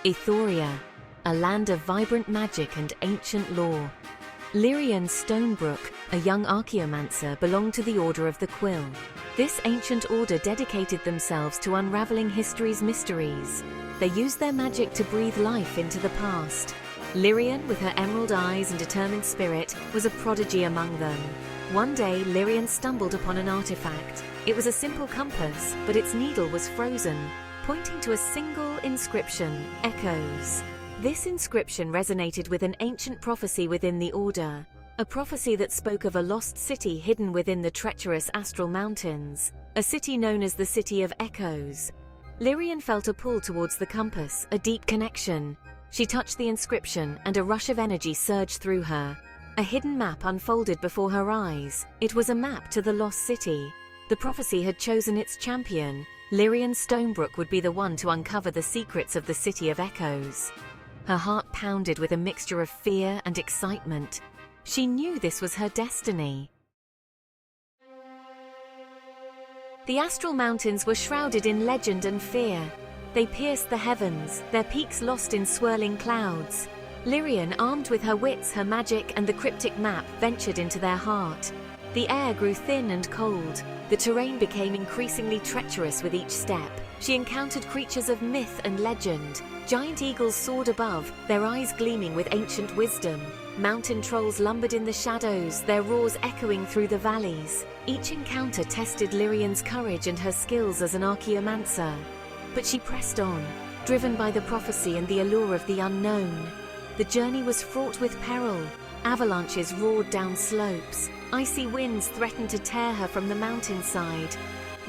Ethoria, a land of vibrant magic and ancient lore. Lyrian Stonebrook, a young archaeomancer, belonged to the Order of the Quill. This ancient order dedicated themselves to unraveling history's mysteries. They used their magic to breathe life into the past. Lyrian, with her emerald eyes and determined spirit, was a prodigy among them. One day, Lyrian stumbled upon an artifact. It was a simple compass, but its needle was frozen, pointing to a single inscription, Echoes. This inscription resonated with an ancient prophecy within the Order, a prophecy that spoke of a lost city hidden within the treacherous Astral Mountains, a city known as the City of Echoes. Lyrian felt a pull towards the compass, a deep connection. She touched the inscription, and a rush of energy surged through her. A hidden map unfolded before her eyes. It was a map to the lost city. The prophecy had chosen its champion. Lyrian Stonebrook would be the one to uncover the secrets of the City of Echoes. Her heart pounded with a mixture of fear and excitement. She knew this was her destiny. The Astral Mountains were shrouded in legend and fear. They pierced the heavens, their peaks lost in swirling clouds. Lyrian, armed with her wits, her magic, and the cryptic map, ventured into their heart. The air grew thin and cold. The terrain became increasingly treacherous with each step. She encountered creatures of myth and legend. Giant eagles soared above, their eyes gleaming with ancient wisdom. Mountain trolls lumbered in the shadows, their roars echoing through the valleys. Each encounter tested Lyrian's courage and her skills as an archaeomancer. But she pressed on, driven by the prophecy and the allure of the unknown. The journey was fraught with peril. Avalanches roared down slopes. Icy winds threatened to tear her from the mountainside.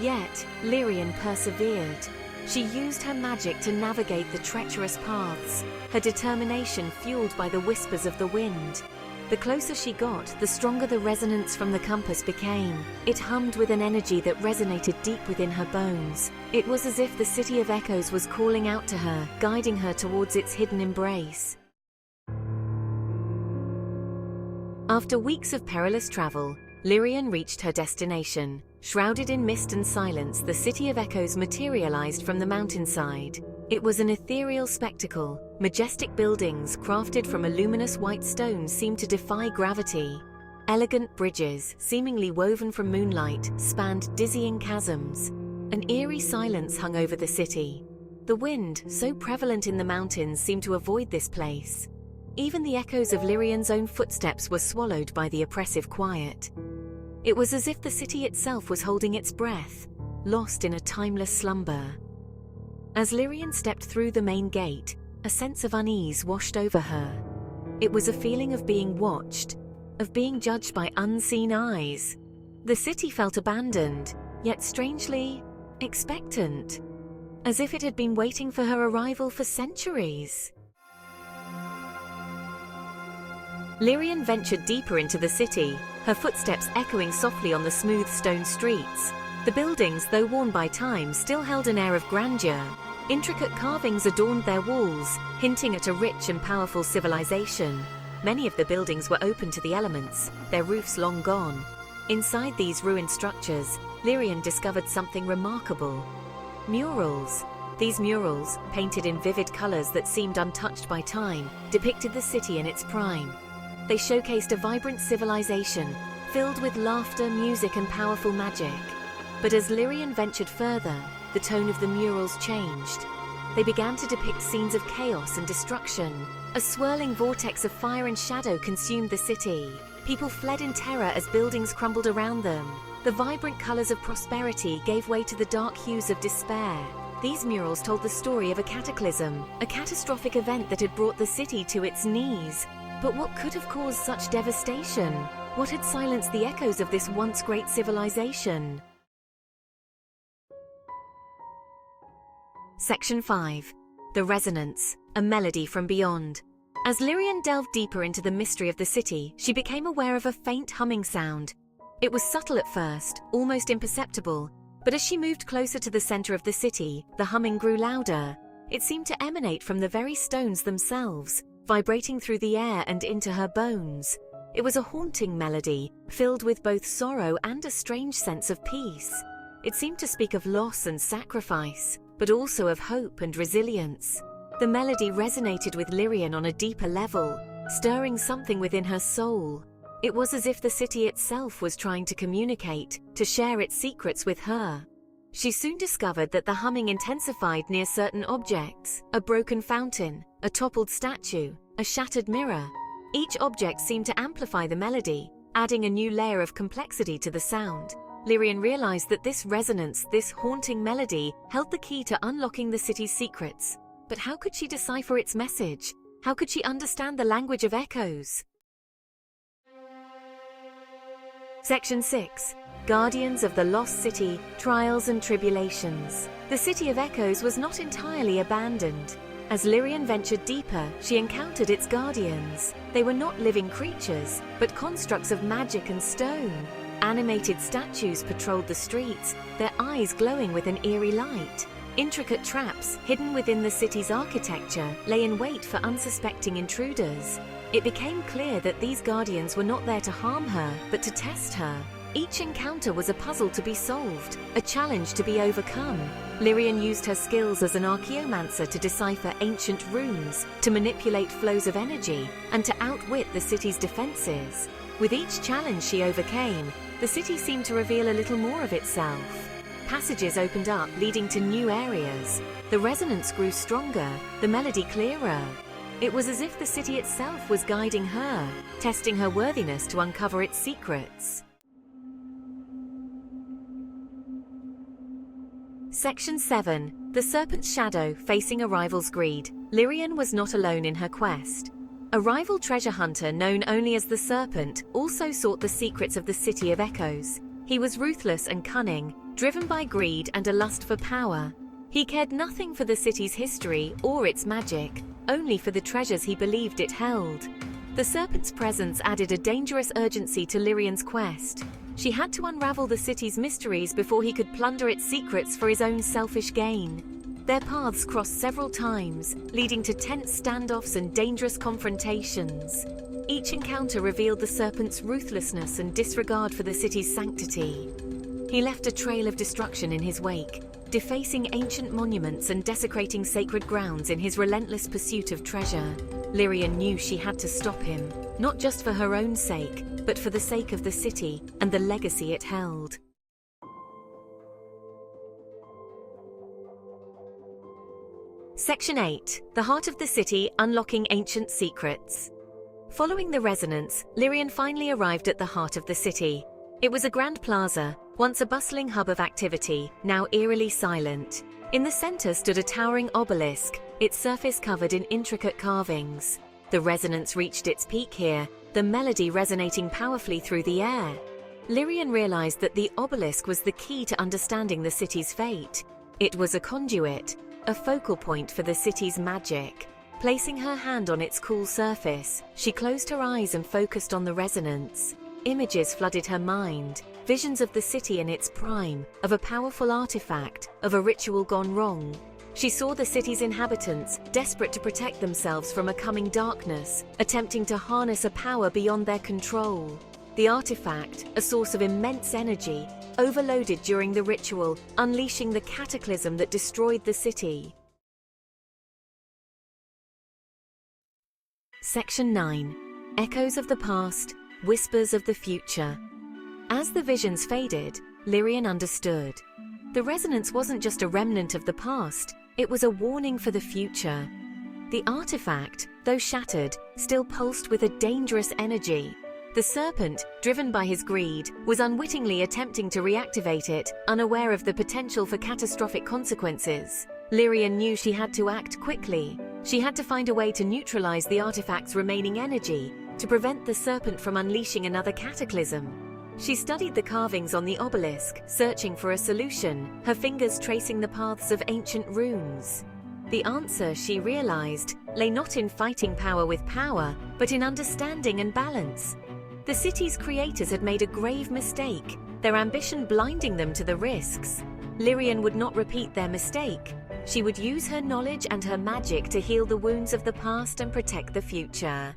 Yet, Lyrian persevered. She used her magic to navigate the treacherous paths, her determination fueled by the whispers of the wind. The closer she got, the stronger the resonance from the compass became. It hummed with an energy that resonated deep within her bones. It was as if the City of Echoes was calling out to her, guiding her towards its hidden embrace. After weeks of perilous travel, Lyrian reached her destination. Shrouded in mist and silence, the City of Echoes materialized from the mountainside. It was an ethereal spectacle. Majestic buildings crafted from a luminous white stone seemed to defy gravity. Elegant bridges, seemingly woven from moonlight, spanned dizzying chasms. An eerie silence hung over the city. The wind, so prevalent in the mountains, seemed to avoid this place. Even the echoes of Lyrian's own footsteps were swallowed by the oppressive quiet. It was as if the city itself was holding its breath, lost in a timeless slumber. As Lyrian stepped through the main gate, a sense of unease washed over her. It was a feeling of being watched, of being judged by unseen eyes. The city felt abandoned, yet strangely expectant, as if it had been waiting for her arrival for centuries. Lyrian ventured deeper into the city, her footsteps echoing softly on the smooth stone streets. The buildings, though worn by time, still held an air of grandeur. Intricate carvings adorned their walls, hinting at a rich and powerful civilization. Many of the buildings were open to the elements, their roofs long gone. Inside these ruined structures, Lyrian discovered something remarkable. Murals. These murals, painted in vivid colors that seemed untouched by time, depicted the city in its prime. They showcased a vibrant civilization, filled with laughter, music, and powerful magic. But as Lyrian ventured further, the tone of the murals changed. They began to depict scenes of chaos and destruction. A swirling vortex of fire and shadow consumed the city. People fled in terror as buildings crumbled around them. The vibrant colors of prosperity gave way to the dark hues of despair. These murals told the story of a cataclysm, a catastrophic event that had brought the city to its knees. But what could have caused such devastation? What had silenced the echoes of this once great civilization? Section 5. The Resonance, a melody from beyond. As Lyrian delved deeper into the mystery of the city, she became aware of a faint humming sound. It was subtle at first, almost imperceptible, but as she moved closer to the center of the city, the humming grew louder. It seemed to emanate from the very stones themselves, vibrating through the air and into her bones. It was a haunting melody, filled with both sorrow and a strange sense of peace. It seemed to speak of loss and sacrifice, but also of hope and resilience. The melody resonated with Lyrian on a deeper level, stirring something within her soul. It was as if the city itself was trying to communicate, to share its secrets with her. She soon discovered that the humming intensified near certain objects: a broken fountain, a toppled statue, a shattered mirror. Each object seemed to amplify the melody, adding a new layer of complexity to the sound. Lyrian realized that this resonance, this haunting melody, held the key to unlocking the city's secrets. But how could she decipher its message? How could she understand the language of echoes? Section 6. Guardians of the Lost City, Trials and Tribulations. The City of Echoes was not entirely abandoned. As Lyrian ventured deeper, she encountered its guardians. They were not living creatures, but constructs of magic and stone. Animated statues patrolled the streets, their eyes glowing with an eerie light. Intricate traps, hidden within the city's architecture, lay in wait for unsuspecting intruders. It became clear that these guardians were not there to harm her, but to test her. Each encounter was a puzzle to be solved, a challenge to be overcome. Lyrian used her skills as an archaeomancer to decipher ancient runes, to manipulate flows of energy, and to outwit the city's defenses. With each challenge she overcame, the city seemed to reveal a little more of itself. Passages opened up, leading to new areas. The resonance grew stronger, the melody clearer. It was as if the city itself was guiding her, testing her worthiness to uncover its secrets. Section 7. The Serpent's Shadow, Facing a Rival's Greed. Lyrian was not alone in her quest. A rival treasure hunter known only as the Serpent also sought the secrets of the City of Echoes. He was ruthless and cunning, driven by greed and a lust for power. He cared nothing for the city's history or its magic, only for the treasures he believed it held. The Serpent's presence added a dangerous urgency to Lyrian's quest. She had to unravel the city's mysteries before he could plunder its secrets for his own selfish gain. Their paths crossed several times, leading to tense standoffs and dangerous confrontations. Each encounter revealed the Serpent's ruthlessness and disregard for the city's sanctity. He left a trail of destruction in his wake, defacing ancient monuments and desecrating sacred grounds in his relentless pursuit of treasure. Lyrian knew she had to stop him, not just for her own sake, but for the sake of the city and the legacy it held. Section 8. The Heart of the City, Unlocking Ancient Secrets. Following the resonance, Lyrian finally arrived at the heart of the city. It was a grand plaza, once a bustling hub of activity, now eerily silent. In the center stood a towering obelisk, its surface covered in intricate carvings. The resonance reached its peak here, the melody resonating powerfully through the air. Lyrian realized that the obelisk was the key to understanding the city's fate. It was a conduit, a focal point for the city's magic. Placing her hand on its cool surface, she closed her eyes and focused on the resonance. Images flooded her mind, visions of the city in its prime, of a powerful artifact, of a ritual gone wrong. She saw the city's inhabitants, desperate to protect themselves from a coming darkness, attempting to harness a power beyond their control. The artifact, a source of immense energy, overloaded during the ritual, unleashing the cataclysm that destroyed the city. Section 9. Echoes of the Past, Whispers of the Future. As the visions faded, Lyrian understood. The resonance wasn't just a remnant of the past, it was a warning for the future. The artifact, though shattered, still pulsed with a dangerous energy. The Serpent, driven by his greed, was unwittingly attempting to reactivate it, unaware of the potential for catastrophic consequences. Lyrian knew she had to act quickly. She had to find a way to neutralize the artifact's remaining energy, to prevent the Serpent from unleashing another cataclysm. She studied the carvings on the obelisk, searching for a solution, her fingers tracing the paths of ancient runes. The answer, she realized, lay not in fighting power with power, but in understanding and balance. The city's creators had made a grave mistake, their ambition blinding them to the risks. Lyrian would not repeat their mistake. She would use her knowledge and her magic to heal the wounds of the past and protect the future.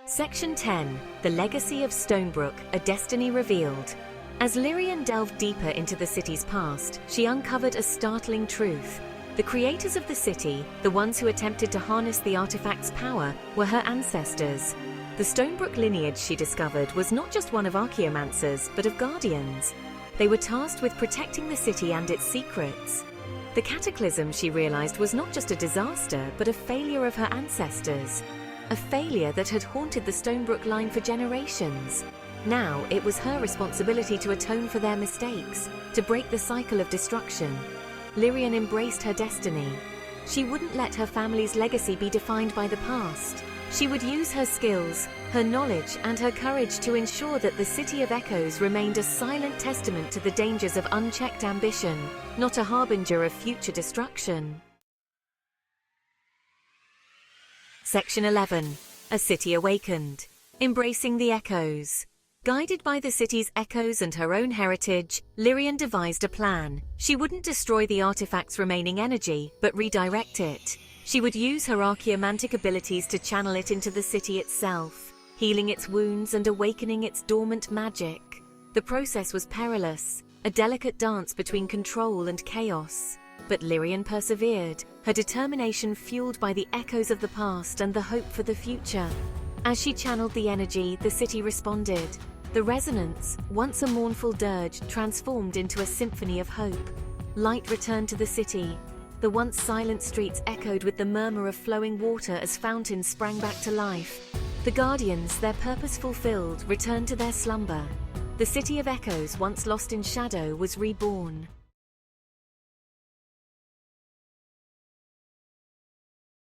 Section 10. The Legacy of Stonebrook, A Destiny Revealed. As Lyrian delved deeper into the city's past, she uncovered a startling truth. The creators of the city, the ones who attempted to harness the artifact's power, were her ancestors. The Stonebrook lineage, she discovered, was not just one of archaeomancers, but of guardians. They were tasked with protecting the city and its secrets. The cataclysm, she realized, was not just a disaster, but a failure of her ancestors. A failure that had haunted the Stonebrook line for generations. Now, it was her responsibility to atone for their mistakes, to break the cycle of destruction. Lyrian embraced her destiny. She wouldn't let her family's legacy be defined by the past. She would use her skills, her knowledge, and her courage to ensure that the City of Echoes remained a silent testament to the dangers of unchecked ambition, not a harbinger of future destruction. Section 11. A City Awakened. Embracing the Echoes. Guided by the city's echoes and her own heritage, Lyrian devised a plan. She wouldn't destroy the artifact's remaining energy, but redirect it. She would use her archaeomantic abilities to channel it into the city itself, healing its wounds and awakening its dormant magic. The process was perilous, a delicate dance between control and chaos. But Lyrian persevered, her determination fueled by the echoes of the past and the hope for the future. As she channeled the energy, the city responded. The resonance, once a mournful dirge, transformed into a symphony of hope. Light returned to the city. The once silent streets echoed with the murmur of flowing water as fountains sprang back to life. The Guardians, their purpose fulfilled, returned to their slumber. The City of Echoes, once lost in shadow, was reborn.